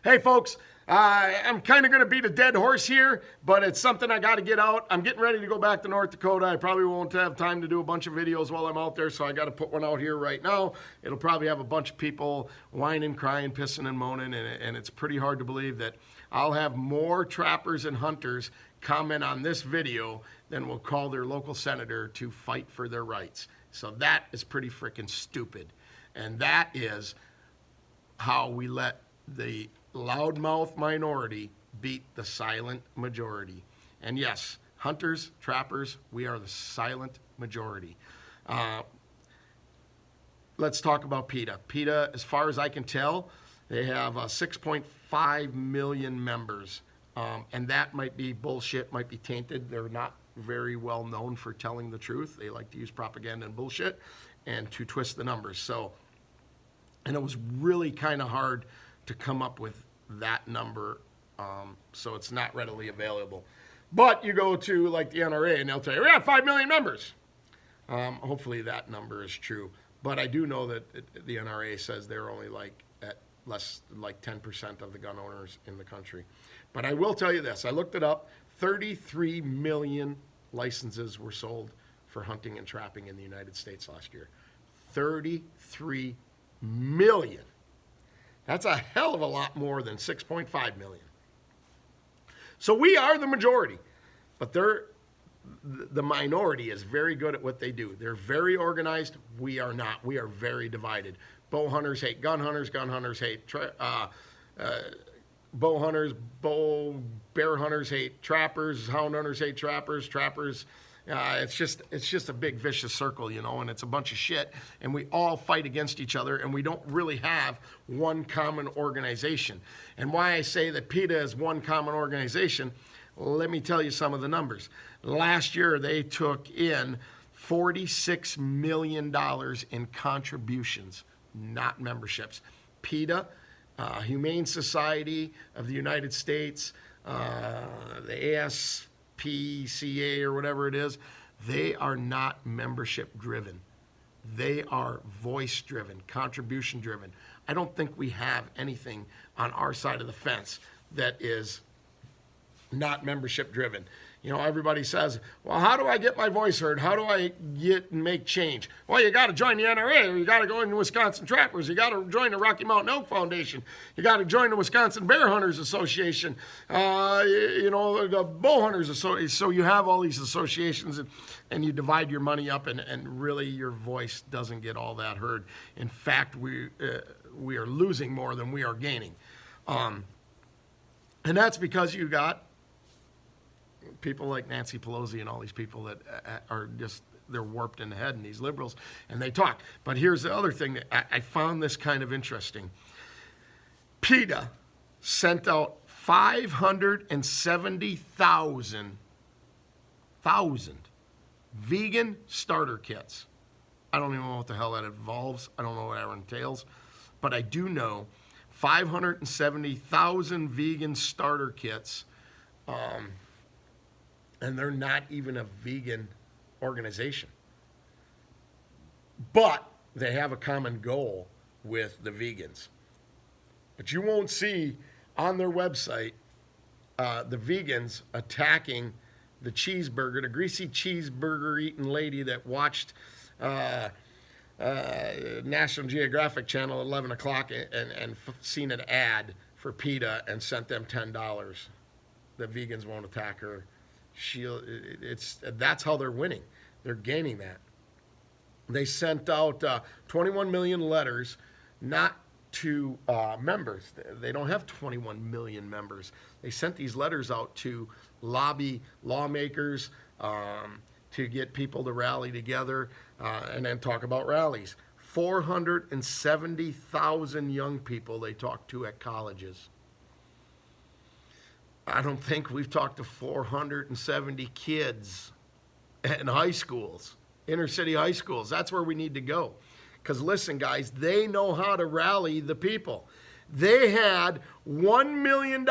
Hey, folks, I'm kind of going to beat a dead horse here, but it's something I got to get out. I'm getting ready to go back to North Dakota. I probably won't have time to do a bunch of videos while I'm out there, so I got to put one out here right now. It'll probably have a bunch of people whining, crying, pissing, and moaning, and it's pretty hard to believe that I'll have more trappers and hunters comment on this video than will call their local senator to fight for their rights. So that is pretty freaking stupid. And that is how we let the loudmouth minority beat the silent majority. And yes, hunters, trappers, we are the silent majority. Let's talk about PETA. PETA, as far as I can tell, they have 6.5 million members. And that might be bullshit, might be tainted. They're not very well known for telling the truth. They like to use propaganda and bullshit and to twist the numbers. And it was really kind of hard to come up with that number, so it's not readily available. But you go to like the NRA and they'll tell you, we have 5 million members. Hopefully that number is true. But I do know that the NRA says they're only like at less like 10% of the gun owners in the country. But I will tell you this, I looked it up, 33 million licenses were sold for hunting and trapping in the United States last year. 33 million. That's a hell of a lot more than 6.5 million. So we are the majority, but the minority is very good at what they do. They're very organized. We are not. We are very divided. Bow hunters hate gun hunters. Gun hunters hate bow hunters. Bear hunters hate trappers. Hound hunters hate trappers. Trappers. It's just a big vicious circle, you know, and it's a bunch of shit, and we all fight against each other, and we don't really have one common organization. And why I say that PETA is one common organization, let me tell you some of the numbers. Last year, they took in $46 million in contributions, not memberships. PETA, Humane Society of the United States, the ASPCA or whatever it is, they are not membership driven. They are voice driven, contribution driven. I don't think we have anything on our side of the fence that is not membership driven. You know, everybody says, well, how do I get my voice heard? How do I get and make change? Well, you got to join the NRA, or you got to go into Wisconsin Trappers. You got to join the Rocky Mountain Elk Foundation. You got to join the Wisconsin Bear Hunters Association. You know, the Bow Hunters Association. So you have all these associations, and you divide your money up, and really your voice doesn't get all that heard. In fact, we are losing more than we are gaining. And that's because you got people like Nancy Pelosi and all these people that are just, they're warped in the head, and these liberals, and they talk. But here's the other thing that I found this kind of interesting. PETA sent out 570,000 vegan starter kits. I don't even know what the hell that involves. I don't know what that entails. But I do know 570,000 vegan starter kits, and they're not even a vegan organization. But they have a common goal with the vegans. But you won't see on their website the vegans attacking the cheeseburger, the greasy cheeseburger eating lady that watched National Geographic Channel at 11 o'clock and seen an ad for PETA and sent them $10. The vegans won't attack her. That's how they're winning. They're gaining that. They sent out 21 million letters, not to members. They don't have 21 million members. They sent these letters out to lobby lawmakers, to get people to rally together, and then talk about rallies. 470,000 young people they talked to at colleges. I don't think we've talked to 470 kids in high schools, inner city high schools. That's where we need to go. Because listen, guys, they know how to rally the people. They had $1 million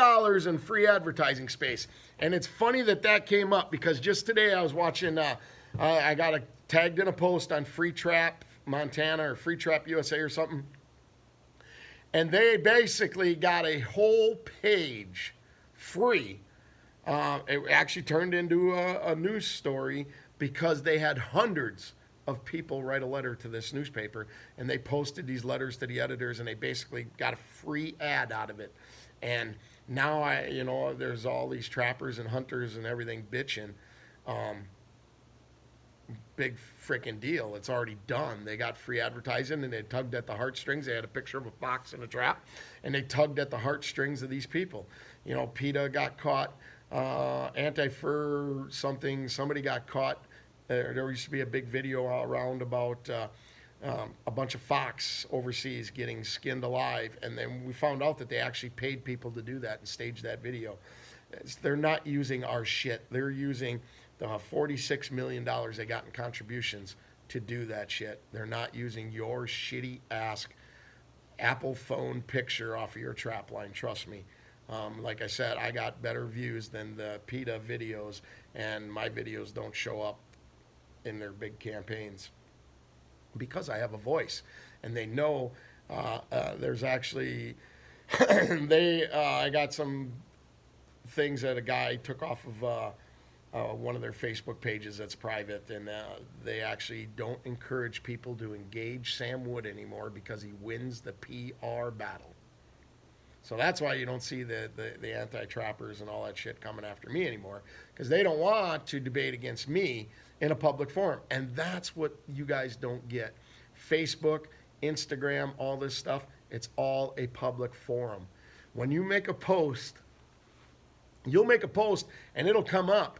in free advertising space. And it's funny that came up, because just today I was watching, I got tagged in a post on Free Trap Montana or Free Trap USA or something. And they basically got a whole page free. It actually turned into a news story because they had hundreds of people write a letter to this newspaper, and they posted these letters to the editors, and they basically got a free ad out of it. And now there's all these trappers and hunters and everything bitching. Big freaking deal. It's already done. They got free advertising, and they tugged at the heartstrings. They had a picture of a fox in a trap, and they tugged at the heartstrings of these people. PETA got caught. Anti-fur somebody got caught. There used to be a big video around about a bunch of fox overseas getting skinned alive, and then we found out that they actually paid people to do that and stage that video. They're not using our shit. They're using the $46 million they got in contributions to do that shit. They're not using your shitty ass Apple phone picture off of your trap line. Trust me. Like I said, I got better views than the PETA videos, and my videos don't show up in their big campaigns because I have a voice, and they know there's actually I got some things that a guy took off of one of their Facebook pages that's private, and they actually don't encourage people to engage Sam Wood anymore because he wins the PR battle. So that's why you don't see the anti-trappers and all that shit coming after me anymore, because they don't want to debate against me in a public forum. And that's what you guys don't get. Facebook, Instagram, all this stuff, it's all a public forum. When you make a post, you'll make a post and it'll come up,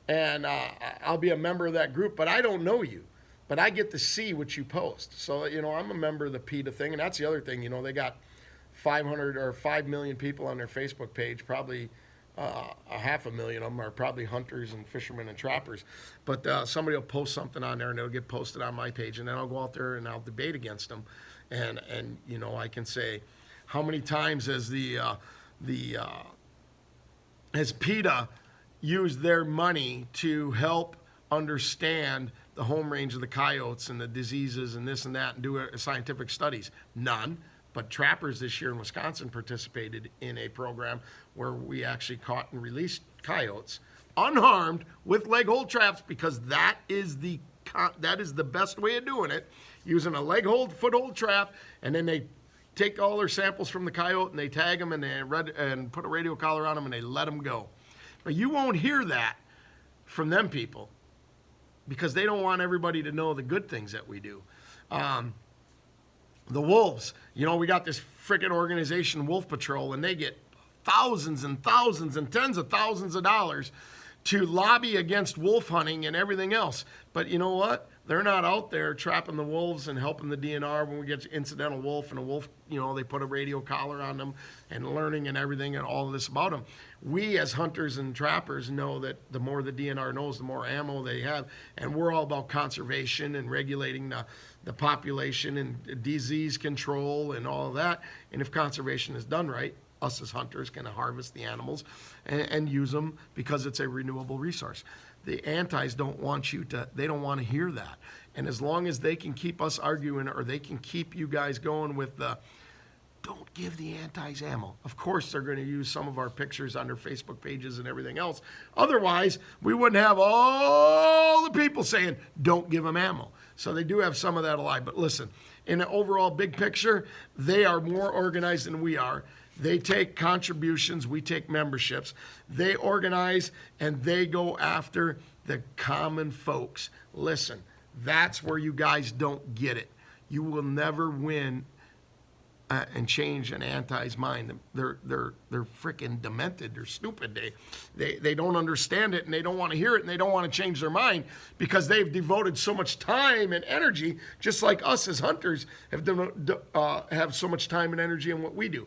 and I'll be a member of that group, but I don't know you. But I get to see what you post. So, I'm a member of the PETA thing, and that's the other thing. They got 500 or 5 million people on their Facebook page. Probably a 500,000 of them are probably hunters and fishermen and trappers. But somebody will post something on there, and it'll get posted on my page, and then I'll go out there and I'll debate against them. And I can say, how many times has has PETA used their money to help understand the home range of the coyotes and the diseases and this and that and do scientific studies? None. But trappers this year in Wisconsin participated in a program where we actually caught and released coyotes unharmed with leg hold traps, because that is the best way of doing it, using a leg hold, foot hold trap, and then they take all their samples from the coyote and they tag them and and put a radio collar on them and they let them go. But you won't hear that from them people because they don't want everybody to know the good things that we do. The wolves, we got this freaking organization, Wolf Patrol, and they get thousands and thousands and tens of thousands of dollars to lobby against wolf hunting and everything else. But you know what? They're not out there trapping the wolves and helping the DNR when we get incidental wolf, and a wolf, they put a radio collar on them and learning and everything and all of this about them. We as hunters and trappers know that the more the DNR knows, the more ammo they have, and we're all about conservation and regulating the population and disease control and all of that. And if conservation is done right, us as hunters can harvest the animals and use them because it's a renewable resource. The antis don't want they don't want to hear that. And as long as they can keep us arguing, or they can keep you guys going with don't give the antis ammo. Of course, they're going to use some of our pictures on their Facebook pages and everything else. Otherwise, we wouldn't have all the people saying, don't give them ammo. So they do have some of that alive. But listen, in the overall big picture, they are more organized than we are. They take contributions, we take memberships. They organize and they go after the common folks. Listen, that's where you guys don't get it. You will never win and change an anti's mind. They're freaking demented. They're stupid. They don't understand it, and they don't want to hear it, and they don't want to change their mind because they've devoted so much time and energy, just like us as hunters have so much time and energy in what we do.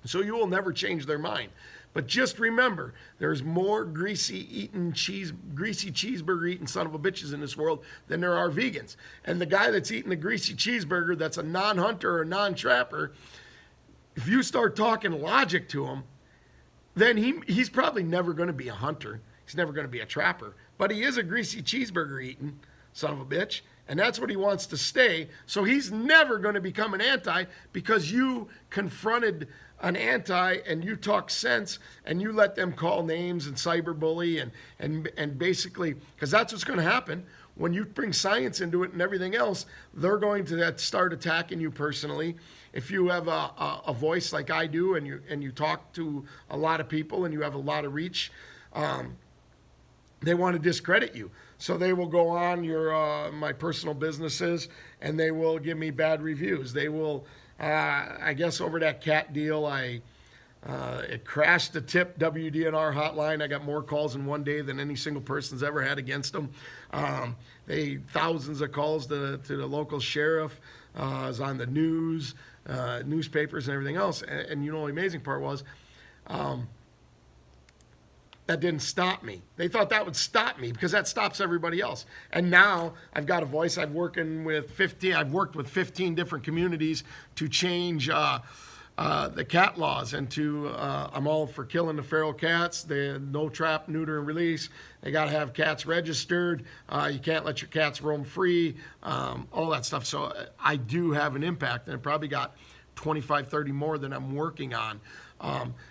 So you will never change their mind. But just remember, there's more greasy cheeseburger eating son of a bitches in this world than there are vegans. And the guy that's eating the greasy cheeseburger that's a non-hunter or non-trapper, if you start talking logic to him, then he's probably never going to be a hunter. He's never going to be a trapper. But he is a greasy cheeseburger eating son of a bitch. And that's what he wants to stay. So he's never going to become an anti because you confronted an anti and you talk sense and you let them call names and cyberbully and basically, because that's what's going to happen. When you bring science into it and everything else, they're going to start attacking you personally. If you have a voice like I do and you talk to a lot of people and you have a lot of reach, they want to discredit you. So they will go on my personal businesses and they will give me bad reviews. They will, I guess over that cat deal, it crashed the tip WDNR hotline. I got more calls in one day than any single person's ever had against them. Thousands of calls to the local sheriff. It was on the news, newspapers and everything else. And you know, the amazing part was, that didn't stop me. They thought that would stop me because that stops everybody else. And now I've got a voice. I've worked with 15 different communities to change the cat laws and I'm all for killing the feral cats. They no trap, neuter, and release. They got to have cats registered. You can't let your cats roam free, all that stuff. So I do have an impact, and I probably got 25, 30 more than I'm working on.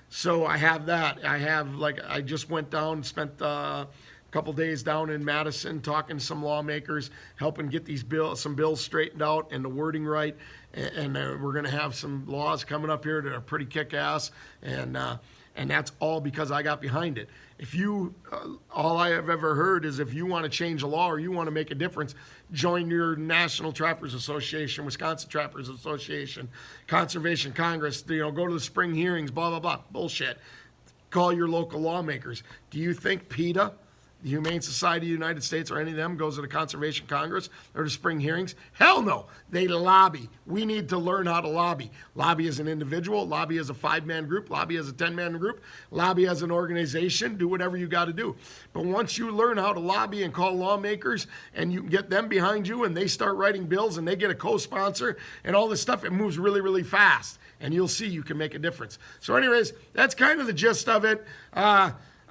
So I have that. I just went down, spent a couple days down in Madison talking to some lawmakers, helping get some bills straightened out and the wording right. And we're going to have some laws coming up here that are pretty kick-ass. And that's all because I got behind it. All I have ever heard is if you want to change a law or you want to make a difference, join your National Trappers Association, Wisconsin Trappers Association, Conservation Congress, go to the spring hearings, blah, blah, blah. Bullshit. Call your local lawmakers. Do you think PETA, the Humane Society of the United States, or any of them goes to the Conservation Congress or to spring hearings? Hell no. They lobby. We need to learn how to lobby. Lobby as an individual, lobby as a 5-man group, lobby as a 10-man group, lobby as an organization, do whatever you got to do. But once you learn how to lobby and call lawmakers and you get them behind you and they start writing bills and they get a co-sponsor and all this stuff, it moves really, really fast. And you'll see you can make a difference. So anyways, that's kind of the gist of it.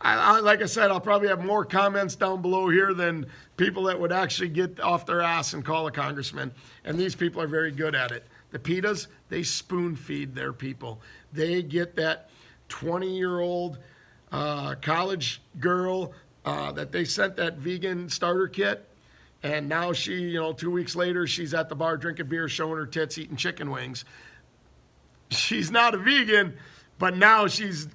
Like I said, I'll probably have more comments down below here than people that would actually get off their ass and call a congressman. And these people are very good at it. The PETAs, they spoon feed their people. They get that 20-year-old college girl that they sent that vegan starter kit. And now she, 2 weeks later, she's at the bar drinking beer, showing her tits, eating chicken wings. She's not a vegan, but now she's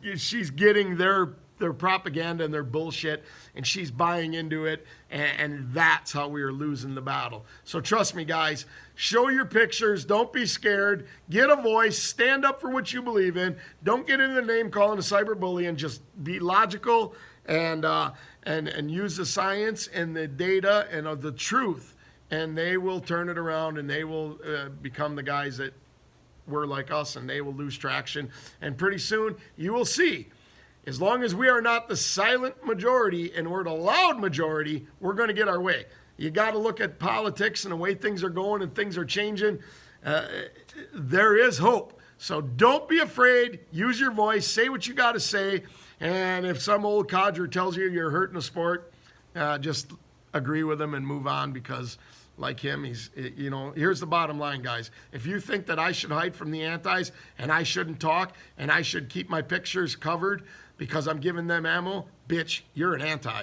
getting their propaganda and their bullshit, and she's buying into it, and that's how we are losing the battle. So trust me, guys, show your pictures, don't be scared, get a voice, stand up for what you believe in, don't get into the name calling a cyberbully, and just be logical and use the science and the data and the truth, and they will turn it around, and they will become the guys that were like us, and they will lose traction, and pretty soon you will see. As long as we are not the silent majority and we're the loud majority, we're going to get our way. You got to look at politics and the way things are going and things are changing. There is hope. So don't be afraid. Use your voice. Say what you got to say. And if some old codger tells you you're hurting the sport, just agree with him and move on, because like him, here's the bottom line, guys. If you think that I should hide from the antis and I shouldn't talk and I should keep my pictures covered because I'm giving them ammo, bitch, you're an anti.